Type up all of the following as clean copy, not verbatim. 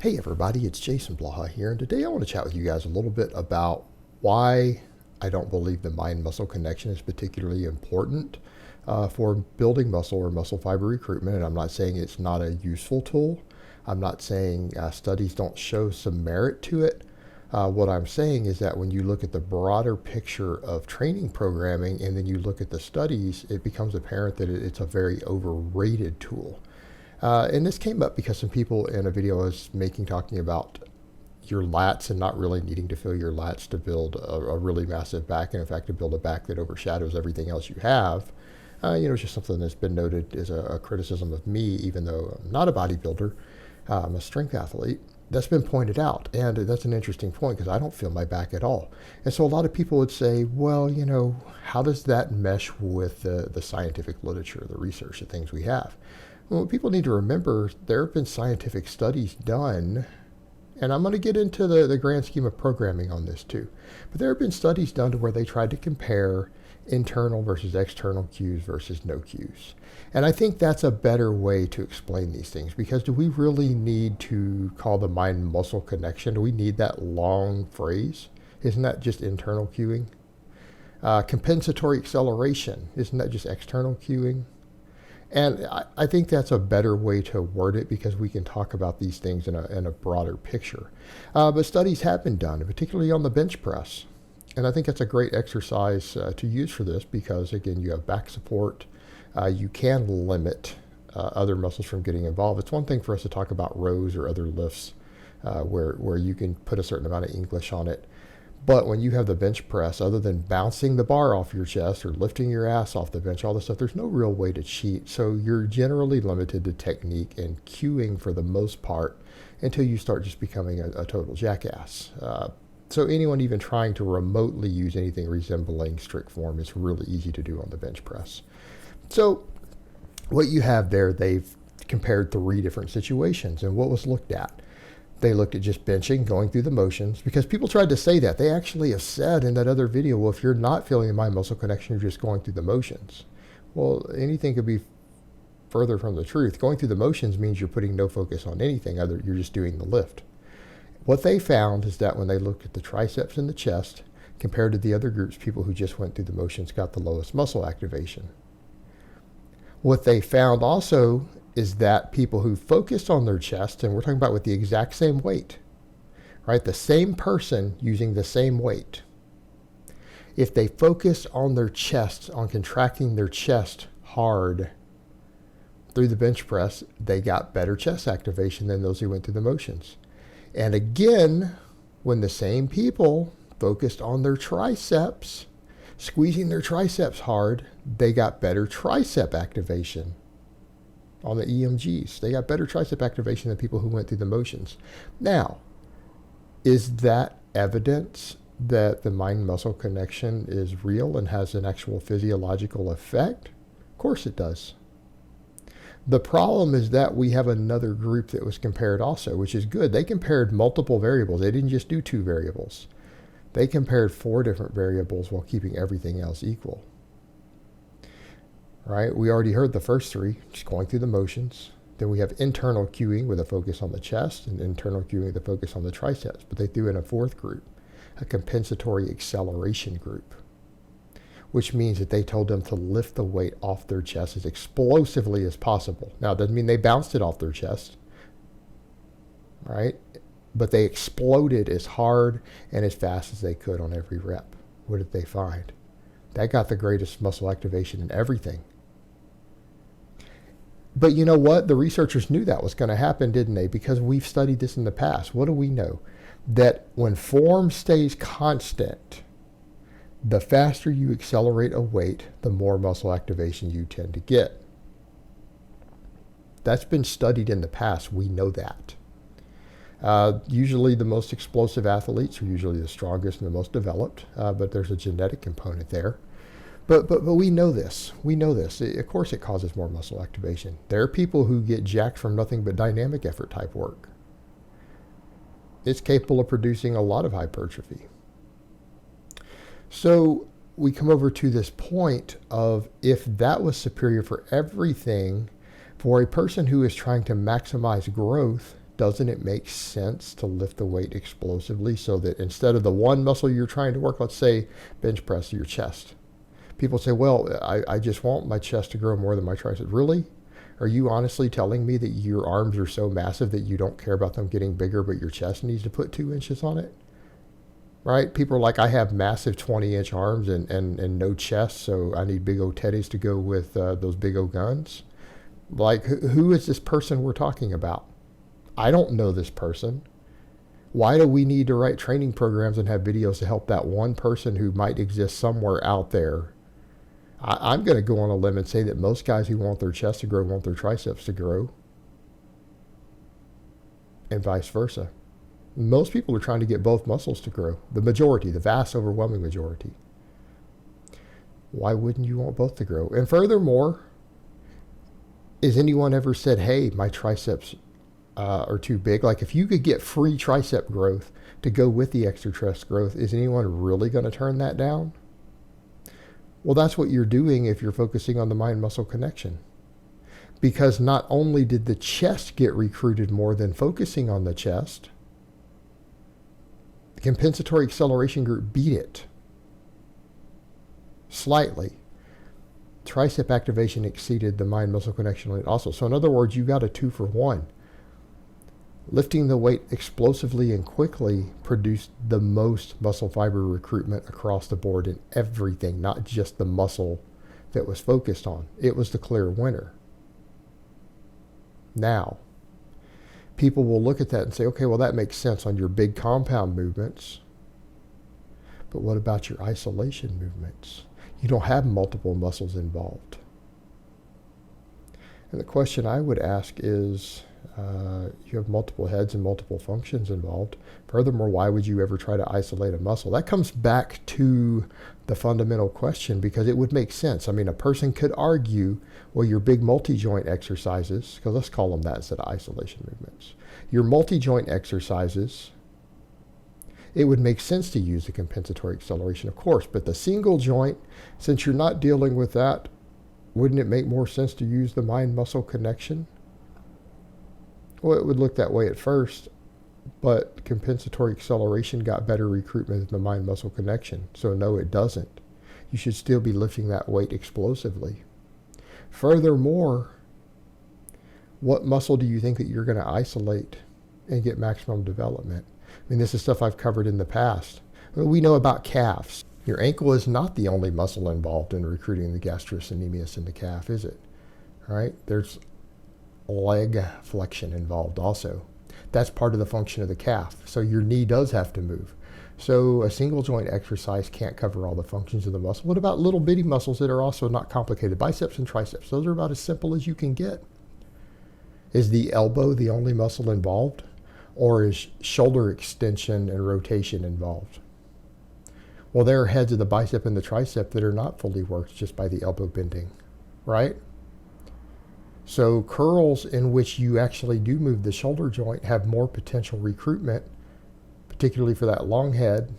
Hey everybody, it's Jason Blaha here, and today I want to chat with you guys a little bit about why I don't believe the mind-muscle connection is particularly important for building muscle or muscle fiber recruitment. And I'm not saying it's not a useful tool. I'm not saying studies don't show some merit to it. What I'm saying is that when you look at the broader picture of training programming and then you look at the studies, it becomes apparent that it's a very overrated tool. And this came up because some people in a video I was making talking about your lats and not really needing to fill your lats to build a really massive back, and in fact to build a back that overshadows everything else you have. It's just something that's been noted as a criticism of me, even though I'm not a bodybuilder, I'm a strength athlete. That's been pointed out, and that's an interesting point because I don't feel my back at all. And so a lot of people would say, well, how does that mesh with the scientific literature, the research, the things we have? Well, what people need to remember, there have been scientific studies done, and I'm going to get into the grand scheme of programming on this too, but there have been studies done to where they tried to compare internal versus external cues versus no cues. And I think that's a better way to explain these things, because do we really need to call the mind-muscle connection? Do we need that long phrase? Isn't that just internal cueing? Compensatory acceleration, isn't that just external cueing? And I think that's a better way to word it, because we can talk about these things in a broader picture. But studies have been done, particularly on the bench press. And I think that's a great exercise to use for this because, again, you have back support. You can limit other muscles from getting involved. It's one thing for us to talk about rows or other lifts where you can put a certain amount of English on it. But when you have the bench press, other than bouncing the bar off your chest or lifting your ass off the bench, all this stuff, there's no real way to cheat. So you're generally limited to technique and cueing for the most part until you start just becoming a total jackass. So anyone even trying to remotely use anything resembling strict form is really easy to do on the bench press. So what you have there, they've compared 3 different situations, and what was looked at? They looked at just benching, going through the motions, because people tried to say that. They actually have said in that other video, well, if you're not feeling the mind-muscle connection, you're just going through the motions. Well, anything could be further from the truth. Going through the motions means you're putting no focus on anything other, you're just doing the lift. What they found is that when they looked at the triceps and the chest, compared to the other groups, people who just went through the motions got the lowest muscle activation. What they found also is that people who focused on their chest, and we're talking about with the exact same weight, right? The same person using the same weight. If they focus on their chest, on contracting their chest hard through the bench press, they got better chest activation than those who went through the motions. And again, when the same people focused on their triceps, squeezing their triceps hard, they got better tricep activation on the EMGs. They got better tricep activation than people who went through the motions. Now, is that evidence that the mind-muscle connection is real and has an actual physiological effect? Of course it does. The problem is that we have another group that was compared also, which is good. They compared multiple variables. They didn't just do 2 variables. They compared 4 different variables while keeping everything else equal. Right? We already heard the first 3, just going through the motions. Then we have internal cueing with a focus on the chest and internal cueing with a focus on the triceps. But they threw in a 4th group, a compensatory acceleration group, which means that they told them to lift the weight off their chest as explosively as possible. Now, it doesn't mean they bounced it off their chest, right? But they exploded as hard and as fast as they could on every rep. What did they find? That got the greatest muscle activation in everything. But you know what? The researchers knew that was going to happen, didn't they? Because we've studied this in the past. What do we know? That when form stays constant, the faster you accelerate a weight, the more muscle activation you tend to get. That's been studied in the past. We know that. Usually the most explosive athletes are usually the strongest and the most developed, but there's a genetic component there. But we know this. We know this. Of course it causes more muscle activation. There are people who get jacked from nothing but dynamic effort type work. It's capable of producing a lot of hypertrophy. So we come over to this point of, if that was superior for everything, for a person who is trying to maximize growth, doesn't it make sense to lift the weight explosively so that instead of the one muscle you're trying to work, let's say bench press, your chest. People say, well, I just want my chest to grow more than my triceps. Really? Are you honestly telling me that your arms are so massive that you don't care about them getting bigger, but your chest needs to put 2 inches on it? Right? People are like, I have massive 20-inch arms and no chest, so I need big old teddies to go with those big old guns. Like, who is this person we're talking about? I don't know this person. Why do we need to write training programs and have videos to help that one person who might exist somewhere out there? I'm going to go on a limb and say that most guys who want their chest to grow want their triceps to grow, and vice versa. Most people are trying to get both muscles to grow. The majority, the vast overwhelming majority. Why wouldn't you want both to grow? And furthermore, has anyone ever said, hey, my triceps are too big? Like, if you could get free tricep growth to go with the extra chest growth, is anyone really going to turn that down? Well, that's what you're doing if you're focusing on the mind-muscle connection. Because not only did the chest get recruited more than focusing on the chest, the compensatory acceleration group beat it slightly. Tricep activation exceeded the mind-muscle connection rate also. So in other words, you got a 2-for-1. Lifting the weight explosively and quickly produced the most muscle fiber recruitment across the board in everything, not just the muscle that was focused on. It was the clear winner. Now, people will look at that and say, okay, well, that makes sense on your big compound movements. But what about your isolation movements? You don't have multiple muscles involved. And the question I would ask is, you have multiple heads and multiple functions involved. Furthermore, why would you ever try to isolate a muscle? That comes back to the fundamental question, because it would make sense. I mean, a person could argue, well, your big multi-joint exercises, because let's call them that instead of isolation movements. Your multi-joint exercises, it would make sense to use the compensatory acceleration, of course, but the single joint, since you're not dealing with that, wouldn't it make more sense to use the mind-muscle connection? Well, it would look that way at first, but compensatory acceleration got better recruitment than the mind-muscle connection. So no, it doesn't. You should still be lifting that weight explosively. Furthermore, what muscle do you think that you're going to isolate and get maximum development? I mean, this is stuff I've covered in the past. We know about calves. Your ankle is not the only muscle involved in recruiting the gastrocnemius in the calf, is it? All right? There's leg flexion involved also. That's part of the function of the calf. So your knee does have to move. So a single joint exercise can't cover all the functions of the muscle. What about little bitty muscles that are also not complicated? Biceps and triceps. Those are about as simple as you can get. Is the elbow the only muscle involved? Or is shoulder extension and rotation involved? Well, there are heads of the bicep and the tricep that are not fully worked just by the elbow bending, right? So curls in which you actually do move the shoulder joint have more potential recruitment, particularly for that long head,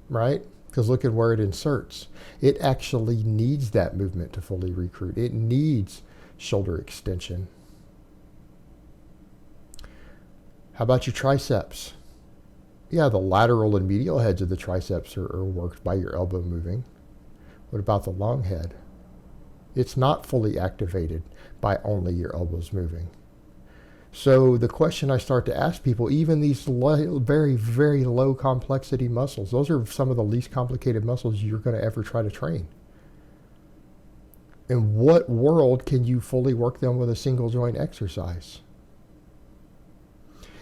right? Because look at where it inserts. It actually needs that movement to fully recruit. It needs shoulder extension. How about your triceps? Yeah, the lateral and medial heads of the triceps are worked by your elbow moving. What about the long head? It's not fully activated by only your elbows moving. So the question I start to ask people, even these very, very low complexity muscles, those are some of the least complicated muscles you're going to ever try to train. In what world can you fully work them with a single joint exercise?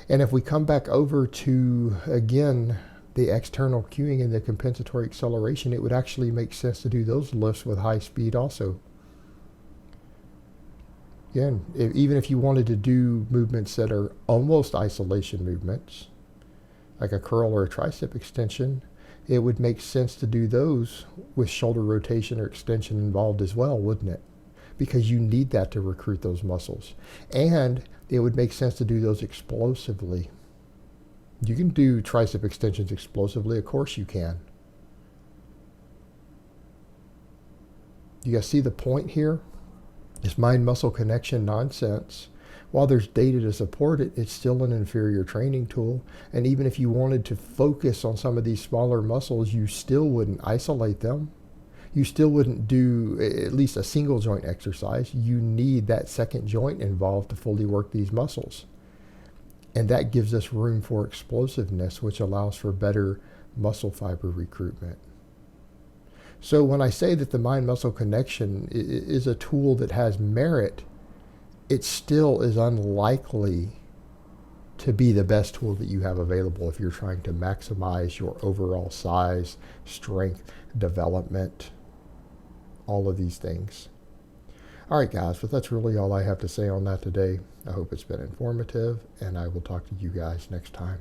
And if we come back over to, again, the external cueing and the compensatory acceleration, it would actually make sense to do those lifts with high speed also. Again, even if you wanted to do movements that are almost isolation movements, like a curl or a tricep extension, it would make sense to do those with shoulder rotation or extension involved as well, wouldn't it? Because you need that to recruit those muscles. And it would make sense to do those explosively. You can do tricep extensions explosively, of course you can. You guys see the point here? This mind-muscle connection nonsense While there's data to support it, it's still an inferior training tool. And even if you wanted to focus on some of these smaller muscles, you still wouldn't isolate them. You still wouldn't do at least a single joint exercise. You need that second joint involved to fully work these muscles. And that gives us room for explosiveness, which allows for better muscle fiber recruitment. So when I say that the mind-muscle connection is a tool that has merit, it still is unlikely to be the best tool that you have available if you're trying to maximize your overall size, strength, development, all of these things. All right, guys, but that's really all I have to say on that today. I hope it's been informative, and I will talk to you guys next time.